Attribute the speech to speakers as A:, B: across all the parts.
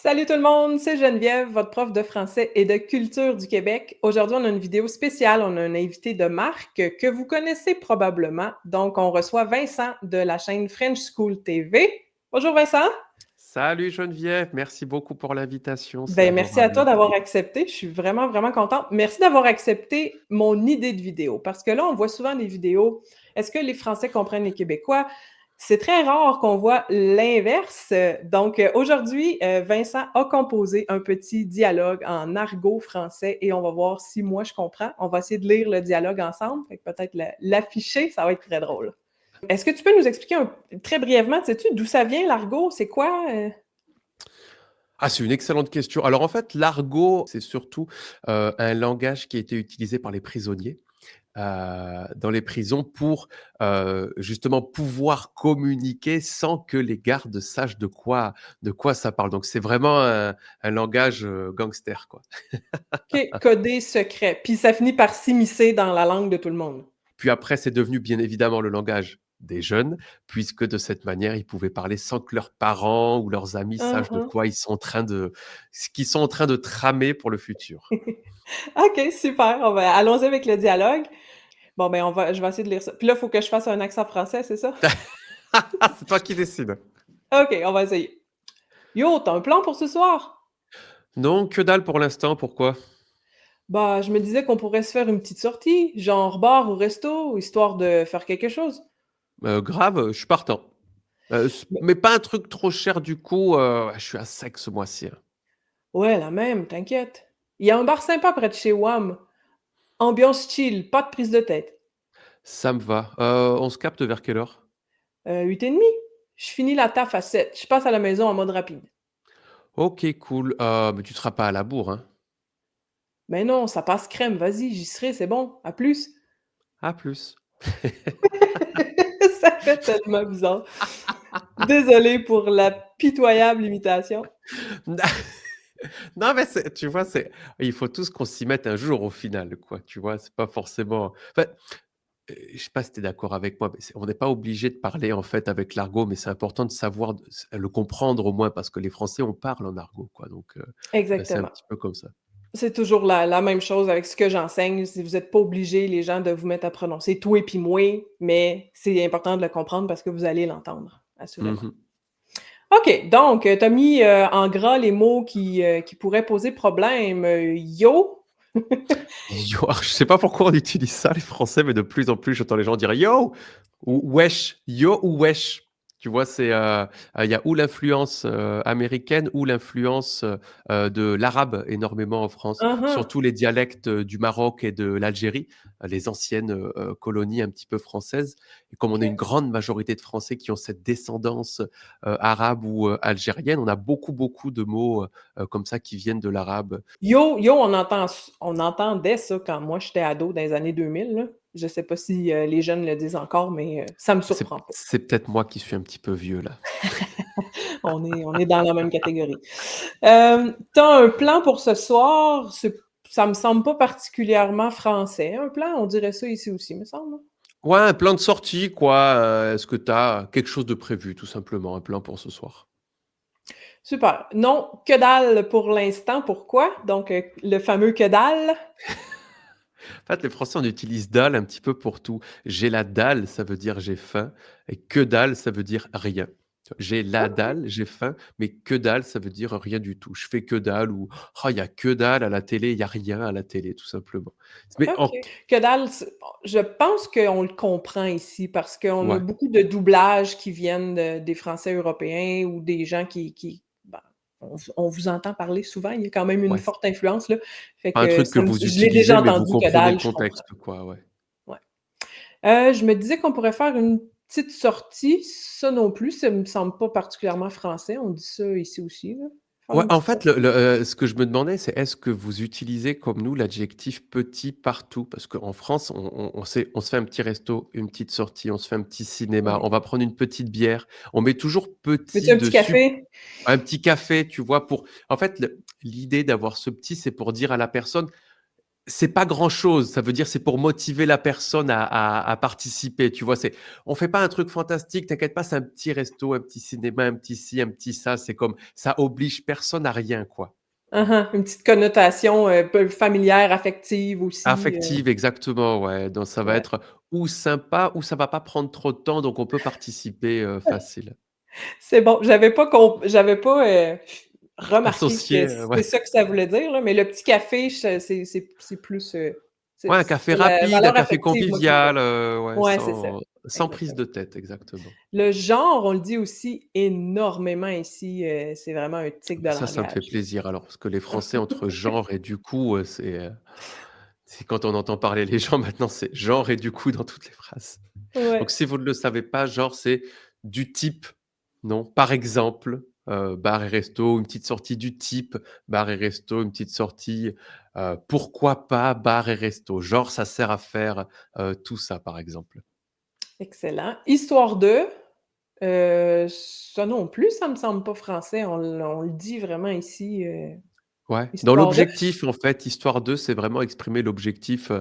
A: Salut tout le monde, c'est Geneviève, votre prof de français et de culture du Québec. Aujourd'hui, on a une vidéo spéciale. On a un invité de marque que vous connaissez probablement. Donc, on reçoit Vincent de la chaîne French School TV. Bonjour Vincent.
B: Salut Geneviève, merci beaucoup pour l'invitation, c'est
A: Ben, merci à toi
B: adorable.
A: d'avoir accepté. Je suis vraiment, vraiment contente. Merci d'avoir accepté mon idée de vidéo parce que là, on voit souvent des vidéos. Est-ce que les Français comprennent les Québécois? C'est très rare qu'on voit l'inverse. Donc, aujourd'hui, Vincent a composé un petit dialogue en argot français et on va voir si moi je comprends. On va essayer de lire le dialogue ensemble, fait que peut-être l'afficher, ça va être très drôle. Est-ce que tu peux nous expliquer très brièvement, sais-tu, d'où ça vient l'argot? C'est quoi?
B: Ah, c'est une excellente question. Alors en fait, l'argot, c'est surtout, un langage qui a été utilisé par les prisonniers, dans les prisons pour, justement pouvoir communiquer sans que les gardes sachent de quoi ça parle. Donc c'est vraiment un langage, gangster, quoi.
A: OK, codé secret. Puis ça finit par s'immiscer dans la langue de tout le monde.
B: Puis après, c'est devenu bien évidemment le langage des jeunes, puisque de cette manière, ils pouvaient parler sans que leurs parents ou leurs amis sachent de
A: Mmh.
B: quoi ils sont en train de ce qu'ils sont en train de tramer pour le futur.
A: OK, super. Allons-y avec le dialogue. Bon, ben, je vais essayer de lire ça. Puis là, il faut que je fasse un accent français, c'est ça?
B: C'est toi qui décides.
A: OK, on va essayer. Yo, t'as un plan pour ce soir?
B: Non, que dalle pour l'instant, pourquoi?
A: Bah, je me disais qu'on pourrait se faire une petite sortie, genre bar ou resto, histoire de faire quelque chose.
B: Grave, je suis partant. S
A: Ben,
B: mais pas un truc trop cher du coup, je suis à sec ce mois-ci, hein.
A: ouais, la même, t'inquiète. Il y a un bar sympa près de chez WAM. Ambiance chill, pas de prise de tête.
B: Ça me va. On se capte vers quelle heure?
A: 8h30. Je finis la taf à 7. Je passe à la maison en mode rapide.
B: OK, cool, mais tu seras pas à la bourre, hein?
A: Mais non, ça passe crème, vas-y, j'y serai, c'est bon. À plus.
B: À plus.
A: Ça fait tellement bizarre. Désolée pour la pitoyable imitation.
B: Non, mais tu vois, il faut tous qu'on s'y mette un jour au final, quoi, tu vois? C'est pas forcément enfin, je sais pas si tu es d'accord avec moi, mais on n'est pas obligé de parler, en fait, avec l'argot, mais c'est important de savoir le comprendre au moins parce que les Français, on parle en argot, quoi, donc c'est un
A: Exactement.
B: petit peu comme ça.
A: C'est toujours la même chose avec ce que j'enseigne. Si vous êtes pas obligés, les gens, de vous mettre à prononcer «toi» puis «moi», mais c'est important de le comprendre parce que vous allez l'entendre, assurément.
B: Mmh.
A: OK, donc tu as mis, en gras les mots qui pourraient poser problème. Yo,
B: Yo, alors je sais pas pourquoi on utilise ça les Français, mais de plus en plus, j'entends les gens dire: «Yo!» ou «Wesh», «Yo» ou «Wesh». Tu vois? Il y a ou l'influence, américaine ou l'influence, de l'arabe énormément en France,
A: hein, hein.
B: surtout les dialectes, du Maroc et de l'Algérie, les anciennes, colonies un petit peu françaises et comme on est une
A: OK.
B: grande majorité de Français qui ont cette descendance, arabe ou, algérienne, on a beaucoup, beaucoup de mots, comme ça qui viennent de l'arabe.
A: Yo, yo, on entendait ça quand moi j'étais ado dans les années 2000 là. Je sais pas si, les jeunes le disent encore, mais, ça me
B: C'est
A: surprend pas.
B: c'est peut-être moi qui suis un petit peu vieux là.
A: On est dans la même catégorie. Tu un plan pour ce soir? Ça me semble pas particulièrement français, un plan, on dirait ça ici aussi, me semble, hein?
B: Ouais, un plan de sortie quoi, est-ce que tu as quelque chose de prévu tout simplement, un plan pour ce soir?
A: Super. Non, que dalle pour l'instant. Pourquoi? Donc, le fameux que dalle.
B: En fait, les Français, on utilise dalle un petit peu pour tout. J'ai la dalle, ça veut dire j'ai faim et que dalle, ça veut dire rien. J'ai la
A: OK,
B: dalle, j'ai faim, mais que dalle, ça veut dire rien du tout. Je fais que dalle ou «Oh, il y a que dalle à la télé», il y a rien à la télé tout simplement. Mais
A: OK.
B: en
A: Que dalle, je pense qu'on le comprend ici parce qu'on a
B: ouais,
A: beaucoup de doublages qui viennent des Français européens ou des gens qui ben, on vous entend parler souvent, il y a quand même une
B: ouais,
A: forte influence, là. Fait
B: pas un
A: que
B: truc que
A: ça me
B: vous
A: je l'ai déjà
B: utilisez, mais vous
A: entendu que
B: comprenez le
A: dalle, je comprends.
B: contexte quoi, ouais.
A: Ouais. Je me disais qu'on pourrait faire une petite sortie. Ça non plus, ça me semble pas particulièrement français. On dit ça ici aussi, là. Faire
B: Ouais,
A: une
B: en
A: petite
B: fait,
A: sortie.
B: ce que je me demandais, c'est est-ce que vous utilisez comme nous l'adjectif petit partout? Parce qu'en France, on se fait un petit resto, une petite sortie, on se fait un petit cinéma,
A: Ouais.
B: on va prendre une petite bière, on met toujours
A: Veux-tu
B: petit
A: un petit
B: dessus,
A: café?
B: un petit café, tu vois? Pour en fait, l'idée d'avoir ce petit, c'est pour dire à la personne c'est pas grand-chose, ça veut dire c'est pour motiver la personne à participer, tu vois? On fait pas un truc fantastique, t'inquiète pas, c'est un petit resto, un petit cinéma, un petit ci, un petit ça, c'est comme ça oblige personne à rien, quoi.
A: Hein, hein, une petite connotation, peu familière, affective aussi,
B: Affective, exactement, ouais, donc ça va
A: ouais.
B: être ou sympa ou ça va pas prendre trop de temps, donc on peut participer, facile.
A: C'est bon, j'avais pas, remarqué que
B: Associé,
A: c'est
B: ouais.
A: ça que ça voulait dire, là, mais le petit café, c'est plus,
B: Ouais, un café
A: c'est la
B: rapide, un
A: valeur
B: café
A: affective, moi, qui me
B: convivial, ouais,
A: ouais, c'est ça,
B: sans prise
A: exactement.
B: de tête, exactement.
A: Le genre, on le dit aussi énormément ici, c'est vraiment un tic de
B: Ça me fait
A: langage.
B: plaisir alors, parce que les Français entre genre et du coup, c'est quand on entend parler les gens maintenant, c'est genre et du coup dans toutes les phrases. Donc
A: Ouais,
B: si vous ne le savez pas, genre, c'est du type, non? Par exemple, bar et resto, une petite sortie du type bar et resto, une petite sortie, pourquoi pas bar et resto? Genre, ça sert à faire, tout ça, par exemple.
A: excellent. Histoire de, ça non plus, ça me semble pas français, on le dit vraiment ici,
B: Ouais, dans
A: histoire de.
B: l'objectif, en fait, histoire de, c'est vraiment exprimer l'objectif,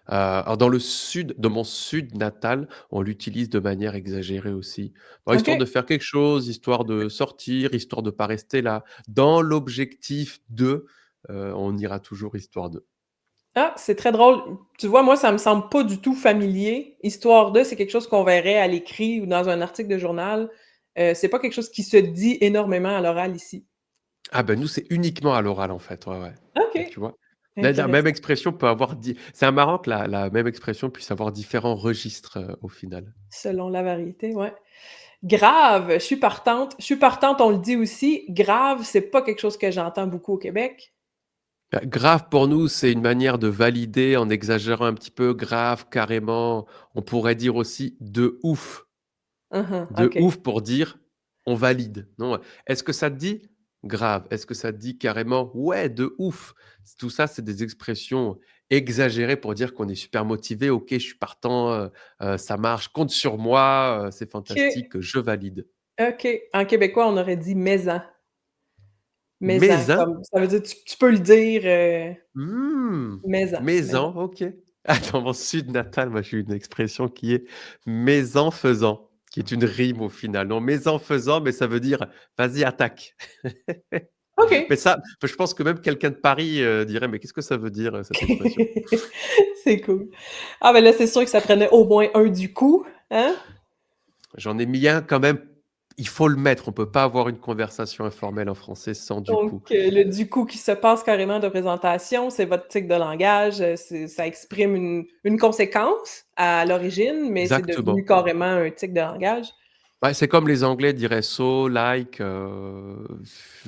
B: alors dans le sud, dans mon sud natal, on l'utilise de manière exagérée aussi. Bah, histoire
A: OK.
B: de faire quelque chose, histoire de sortir, histoire de pas rester là. Dans l'objectif de, on ira toujours histoire de.
A: Ah, c'est très drôle. Tu vois, moi, ça me semble pas du tout familier. Histoire de, c'est quelque chose qu'on verrait à l'écrit ou dans un article de journal. C'est pas quelque chose qui se dit énormément à l'oral ici.
B: Ah ben, nous, c'est uniquement à l'oral, en fait, ouais, ouais.
A: OK,
B: Donc tu vois? La même
A: intéressant.
B: expression peut avoir c'est un marrant que la même expression puisse avoir différents registres, au final.
A: Selon la variété, ouais. Grave, je suis partante. Je suis partante, on le dit aussi. Grave, c'est pas quelque chose que j'entends beaucoup au Québec.
B: Bah, grave pour nous, c'est une manière de valider en exagérant un petit peu, grave, carrément. On pourrait dire aussi de ouf.
A: Mmh.
B: De
A: OK.
B: ouf pour dire: «On valide». Non, est-ce que ça te dit? Grave. Est-ce que ça te dit carrément: «Ouais, de ouf». Tout ça, c'est des expressions exagérées pour dire qu'on est super motivé. «OK, je suis partant, ça marche, compte sur moi, c'est
A: OK,
B: fantastique, je valide».
A: OK. En québécois, on aurait dit «mais-en». Mais-en,
B: Mézin?
A: comme ça veut dire tu peux le dire,
B: Mmh,
A: mais-en, mais-en.
B: Maison, OK. Ah, dans mon sud natal, moi, j'ai une expression qui est «maison faisant», qui est une rime au final. Non, maison faisant, mais ça veut dire: «Vas-y, attaque». Mais
A: OK.
B: ça, je pense que même quelqu'un de Paris, dirait: «Mais qu'est-ce que ça veut dire, cette expression?»
A: C'est cool. Ah, ben là, c'est sûr que ça prenait au moins un du coup, hein?
B: J'en ai mis un quand même, il faut le mettre, on peut pas avoir une conversation informelle en français sans du
A: Donc
B: coup.
A: le du coup qui se passe carrément de présentation, c'est votre tic de langage, ça exprime une conséquence à l'origine, mais c'est devenu
B: Exactement.
A: carrément un tic de langage.
B: Ouais, c'est comme les Anglais diraient so, like,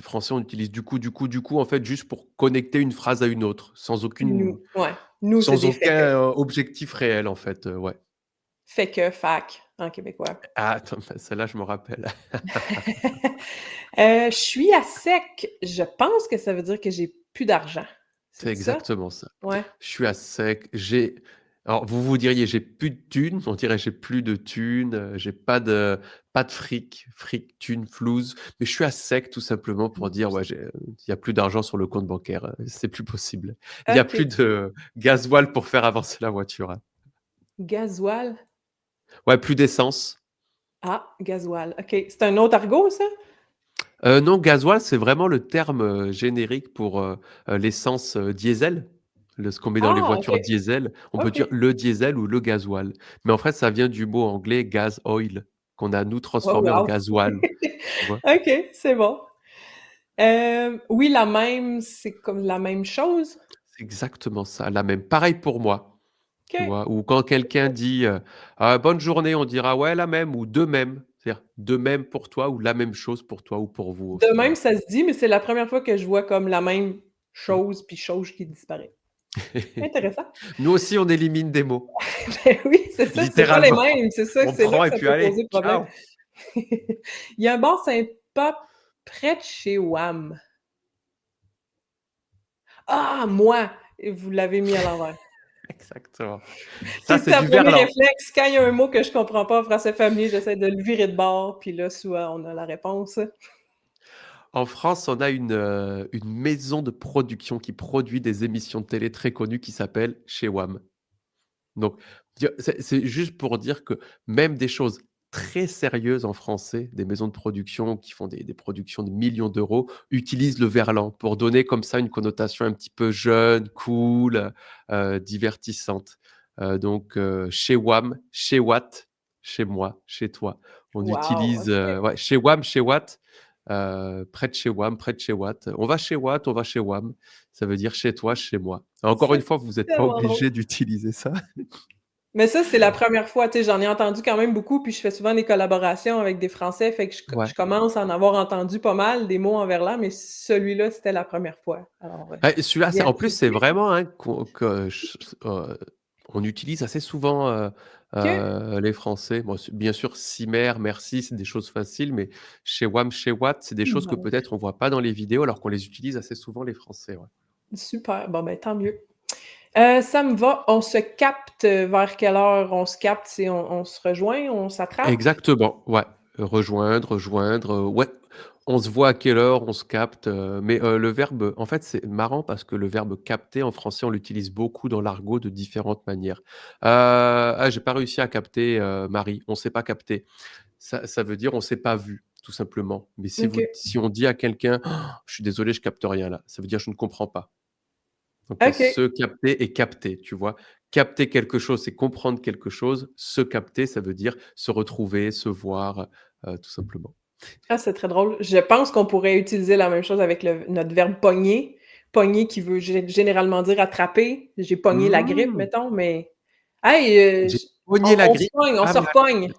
B: français, on utilise du coup, en fait, juste pour connecter une phrase à une autre,
A: Nous ouais, nous, c'est
B: sans
A: des fait que.
B: aucun objectif réel, en fait, ouais.
A: Fait que, fac en québécois.
B: Ah attends, bah, celle-là, je me rappelle.
A: Je suis à sec, je pense que ça veut dire que j'ai plus d'argent.
B: C'est
A: C'est ça?
B: exactement ça.
A: Ouais.
B: Je suis à sec, alors vous vous diriez: «J'ai plus de thunes», on dirait: «J'ai plus de thunes, j'ai pas de fric, thune, flouze», mais je suis à sec tout simplement pour dire: «Ouais, il y a plus d'argent sur le compte bancaire, c'est plus possible. Il y a plus
A: OK.
B: de gasoil pour faire avancer la voiture, hein».
A: Gasoil?
B: Ouais, plus d'essence.
A: Ah, gasoil, OK. C'est un autre argot, ça?
B: Non, gasoil, c'est vraiment le terme, générique pour, l'essence, diesel, ce qu'on met dans les
A: Ah, OK,
B: voitures diesel. On peut dire
A: OK.
B: le diesel ou le gasoil. Mais en fait, ça vient du mot anglais gas oil, qu'on a nous
A: Oh
B: transformé en
A: wow!
B: gasoil, tu vois?
A: OK, c'est bon. Oui, la même, c'est comme la même chose?
B: C'est exactement ça, la même. Pareil pour moi, tu
A: OK.
B: vois? Ou quand quelqu'un dit, «Bonne journée», on dira: «Ouais, la même» ou «de même». C'est-à-dire de même pour toi ou la même chose pour toi ou pour vous au
A: De même,
B: final.
A: ça se dit, mais c'est la première fois que je vois comme la même
B: Mmh.
A: chose, puis chose qui disparaît. Intéressant.
B: Nous aussi, on élimine des mots,
A: Ben oui, c'est pas les
B: littéralement.
A: mêmes,
B: On
A: c'est là
B: prend
A: que
B: et
A: ça
B: puis
A: peut
B: allez,
A: poser problème.
B: ciao!
A: Il y a un bar sympa près de chez WAM. Ah, moi! Et vous l'avez mis à l'envers.
B: Exactement.
A: Tout
B: Ça,
A: le
B: c'est
A: temps,
B: du
A: premier
B: verlan.
A: réflexe, quand il y a un mot que je comprends pas en français familier, j'essaie de le virer de bord, puis là, soit on a la réponse.
B: En France, on a une maison de production qui produit des émissions de télé très connues qui s'appelle Chez WAM. Donc, c'est juste pour dire que même des choses très sérieuses en français, des maisons de production qui font des productions de millions d'euros, utilisent le verlan pour donner comme ça une connotation un petit peu jeune, cool, divertissante. Chez WAM, chez Watt, chez moi, chez toi. On
A: Wow,
B: utilise,
A: OK.
B: ouais, chez WAM, chez Watt, près de chez WAM, près de chez Watt. On va chez Watt, on va chez WAM. Ça veut dire chez toi, chez moi. Encore une
A: C'est
B: fois, vous êtes pas
A: tellement drôle.
B: obligé d'utiliser ça.
A: Mais ça, c'est la première fois, tu sais, j'en ai entendu quand même beaucoup, puis je fais souvent des collaborations avec des Français, fait que je
B: Ouais.
A: commence à en avoir entendu pas mal des mots en verlan, mais celui-là, c'était la première fois. Alors,
B: Ouais, celui-là, c'est
A: bien
B: en plus, c'est
A: accepté.
B: vraiment un que on utilise assez souvent,
A: OK.
B: les Français. Bon, bien sûr, si, merci, c'est des choses faciles, mais chez WAM, chez Watt, c'est des choses que
A: Bon,
B: peut-être on voit pas dans les vidéos alors qu'on les utilise assez souvent les Français, ouais.
A: super, bon, ben, tant mieux. Ça me va. On se capte, vers quelle heure on se capte? C'est on se rejoint, on s'attrape?
B: Exactement, ouais. Rejoindre, ouais. On se voit à quelle heure, on se capte, le verbe en fait, c'est marrant parce que le verbe capter en français, on l'utilise beaucoup dans l'argot de différentes manières. «Ah, j'ai pas réussi à capter, Marie», on s'est pas capté. Ça veut dire on s'est pas vu, tout simplement. Mais
A: OK.
B: si on dit à quelqu'un: «Je suis désolé, je capte rien là», ça veut dire: «Je ne comprends pas». Donc il y a
A: OK.
B: se capter et capter, tu vois? Capter quelque chose, c'est comprendre quelque chose. Se capter, ça veut dire se retrouver, se voir, tout simplement.
A: Ah, c'est très drôle. Je pense qu'on pourrait utiliser la même chose avec notre verbe pogner. Pogner qui veut généralement dire attraper. J'ai pogné la grippe,
B: Mmh!
A: mettons, mais hey,
B: J'ai
A: j
B: cogné la
A: on se
B: grippe.
A: pogne, on
B: Ah
A: se
B: mais
A: repogne.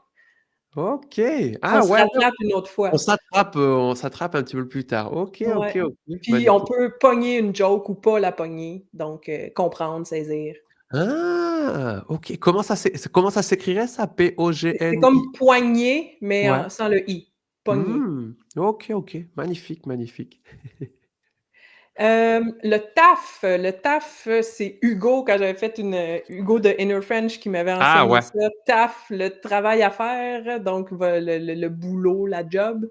B: OK.
A: On
B: Ah
A: se
B: ouais, ouais,
A: rattrape une autre
B: on
A: fois.
B: s'attrape, un petit peu plus tard. OK, OK,
A: Ouais.
B: OK,
A: Puis on
B: magnifique.
A: peut pogner une joke ou pas la pogner, donc comprendre, saisir.
B: Ah! OK. Comment ça s'écrirait ça?
A: C'est
B: P-O-G-N-I?
A: comme poigner, mais
B: Ouais.
A: sans le i. Pogner.
B: Mmh. OK, OK. Magnifique, magnifique.
A: Le taf, c'est Hugo quand j'avais fait Hugo de Inner French qui m'avait
B: Ah
A: enseigné
B: ouais.
A: ça. Taf, le travail à faire, donc le boulot, la job.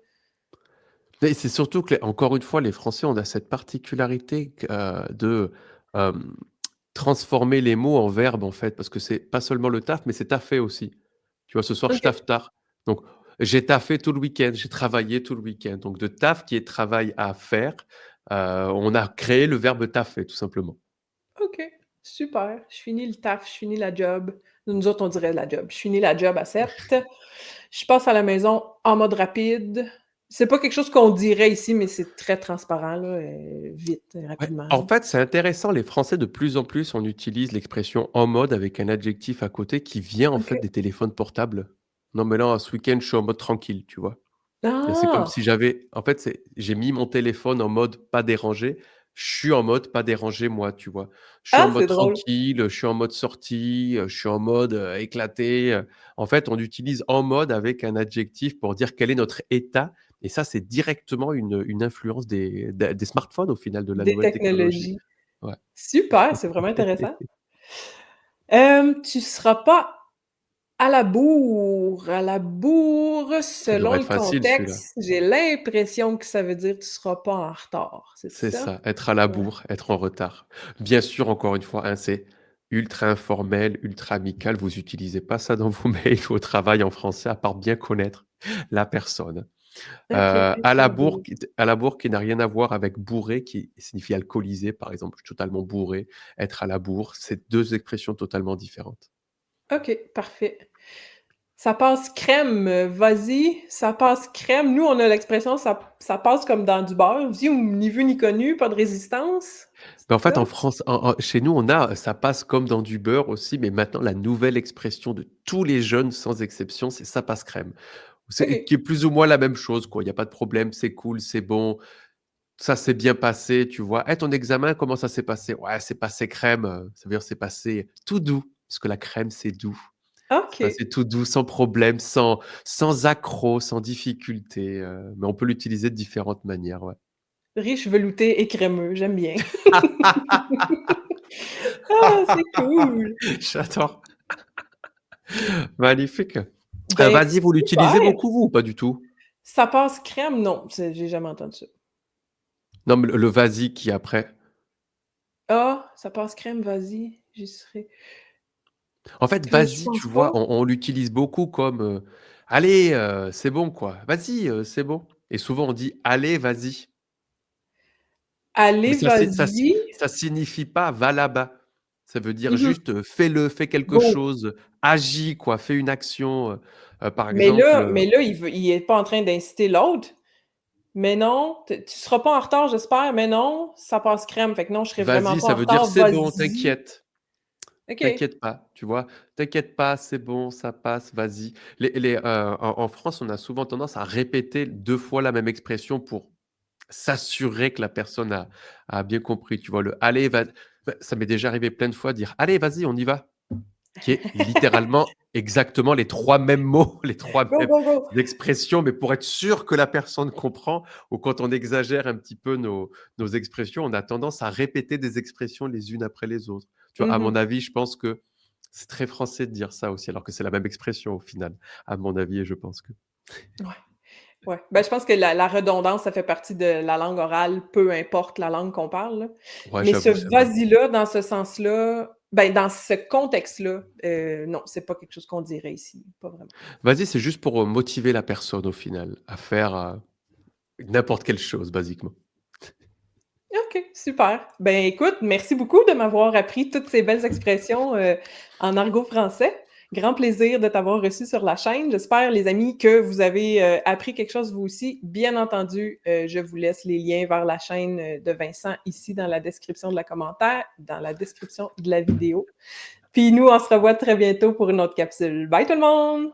B: Mais c'est surtout que, encore une fois, les Français, on a cette particularité de, hem, transformer les mots en verbes, en fait, parce que c'est pas seulement le taf, mais c'est taffer aussi. Tu vois? Ce soir, je
A: OK,
B: taffe tard. Donc, j'ai taffé tout le week-end, j'ai travaillé tout le week-end. Donc de taf qui est travail à faire, on a créé le verbe taffer, tout simplement.
A: OK, super. Je finis le taf, je finis la job. Nous autres, on dirait la job. Je finis la job à 7. Je passe à la maison en mode rapide. C'est pas quelque chose qu'on dirait ici, mais c'est très transparent là, vite,
B: Ouais,
A: rapidement.
B: en fait, c'est intéressant, les Français, de plus en plus, on utilise l'expression «en mode» avec un adjectif à côté qui vient, en fait,
A: OK.
B: des téléphones portables. «Non, mais là, ce week-end, je suis en mode tranquille», tu vois? Et c'est comme
A: Ah!
B: si j'avais en fait, j'ai mis mon téléphone en mode pas dérangé. Je suis en mode pas dérangé moi, tu vois? Je suis en
A: Ah,
B: mode
A: c'est drôle.
B: tranquille, je suis en mode sortie, je suis en mode, éclaté, En fait, on utilise en mode avec un adjectif pour dire quel est notre état et ça, c'est directement une influence des smartphones au final, de la
A: Des
B: nouvelle technologie.
A: technologies.
B: Ouais.
A: Super, c'est vraiment intéressant. Tu seras pas à la bourre,
B: Ça
A: selon
B: devrait
A: le
B: être facile celui-là.
A: contexte, j'ai l'impression que ça veut dire tu seras pas en retard, c'est
B: C'est
A: ça?
B: ça, être à la
A: Ouais.
B: bourre, être en retard. Bien sûr, encore une fois, hein, c'est ultra informel, ultra amical. Vous utilisez pas ça dans vos mails au travail en français, à part bien connaître la personne.
A: OK,
B: À
A: être à
B: la
A: la
B: bourre
A: bourre.
B: qui n'a rien à voir avec bourré, qui signifie alcoolisé, par exemple. Je suis totalement bourré, être à la bourre, c'est 2 expressions totalement différentes.
A: OK, parfait. Ça passe crème, vas-y, ça passe crème. Nous, on a l'expression ça passe comme dans du beurre. Vas-y, ni vu ni connu, pas de résistance.
B: En
A: C'est
B: fait,
A: ça?
B: en France, chez nous, on a ça passe comme dans du beurre aussi, mais maintenant la nouvelle expression de tous les jeunes sans exception, c'est «ça passe crème». C'est
A: OK.
B: qui est plus ou moins la même chose, quoi. Il y a pas de problème, c'est cool, c'est bon, ça s'est bien passé, tu vois? «Eh, ton examen, comment ça s'est passé?» «Ouais, c'est passé crème», ça veut dire c'est passé tout doux, parce que la crème, c'est doux. C'est
A: OK.
B: passé tout doux, sans problème, sans accroc, sans difficulté, mais on peut l'utiliser de différentes manières, ouais.
A: Riche, velouté et crémeux, j'aime bien. Ah, c'est cool!
B: J'adore. Magnifique.
A: Ben,
B: Vas-y, vous l'utilisez
A: super!
B: beaucoup vous ou pas du tout?
A: Ça passe crème? Non, j'ai jamais entendu ça.
B: Non, mais le vas-y qui est après.
A: Ah, ça passe crème, vas-y, j'y serai.
B: En fait,
A: Je
B: vas-y, tu
A: pense
B: vois,
A: pas.
B: on l'utilise beaucoup comme, «Allez, c'est bon quoi, vas-y, c'est bon» et souvent on dit: «Allez, vas-y». Mais
A: Allez, vas-y.
B: ça signifie pas: «Va là-bas». Ça veut dire
A: Mmh.
B: juste, fais-le, fais quelque
A: Go.
B: chose, agis quoi, fais une action, par
A: Mais
B: exemple,
A: là mais là, il est pas en train d'inciter l'autre. Mais non, tu seras pas en retard, j'espère. Mais non, ça passe crème. Fait que non, je serai vraiment
B: vas-y,
A: pas
B: ça
A: en
B: veut dire:
A: retard.
B: «C'est bon,
A: Vas-y.
B: t'inquiète,
A: OK.
B: t'inquiète pas», tu vois? «T'inquiète pas, c'est bon, ça passe, vas-y». En France, on a souvent tendance à répéter 2 fois la même expression pour s'assurer que la personne a bien compris, tu vois? Le: «Allez, va» bah, ça m'est déjà arrivé plein de fois de dire: «Allez, vas-y, on y va». Qui est littéralement exactement les 3 mêmes mots, les 3
A: Go,
B: mêmes
A: go, go.
B: expressions, mais pour être sûr que la personne comprend ou quand on exagère un petit peu nos expressions, on a tendance à répéter des expressions les unes après les autres. Tu vois? À mon
A: Mmh.
B: avis, je pense que c'est très français de dire ça aussi, alors que c'est la même expression au final, à mon avis et je pense que
A: Ouais, ouais. Ben, je pense que la redondance, ça fait partie de la langue orale, peu importe la langue qu'on parle, là.
B: ouais,
A: Mais ce
B: j'avoue, c'est vrai.
A: vas-y-là, dans ce sens-là, ben, dans ce contexte-là, non, c'est pas quelque chose qu'on dirait ici, pas vraiment.
B: Vas-y, c'est juste pour, motiver la personne au final à faire, n'importe quelle chose basiquement.
A: OK, super. Ben, écoute, merci beaucoup de m'avoir appris toutes ces belles expressions, en argot français. Grand plaisir de t'avoir reçu sur la chaîne. J'espère, les amis, que vous avez, appris quelque chose vous aussi. Bien entendu, je vous laisse les liens vers la chaîne, de Vincent ici dans la description de la commentaire dans la description de la vidéo. Puis nous, on se revoit très bientôt pour une autre capsule. Bye tout le monde!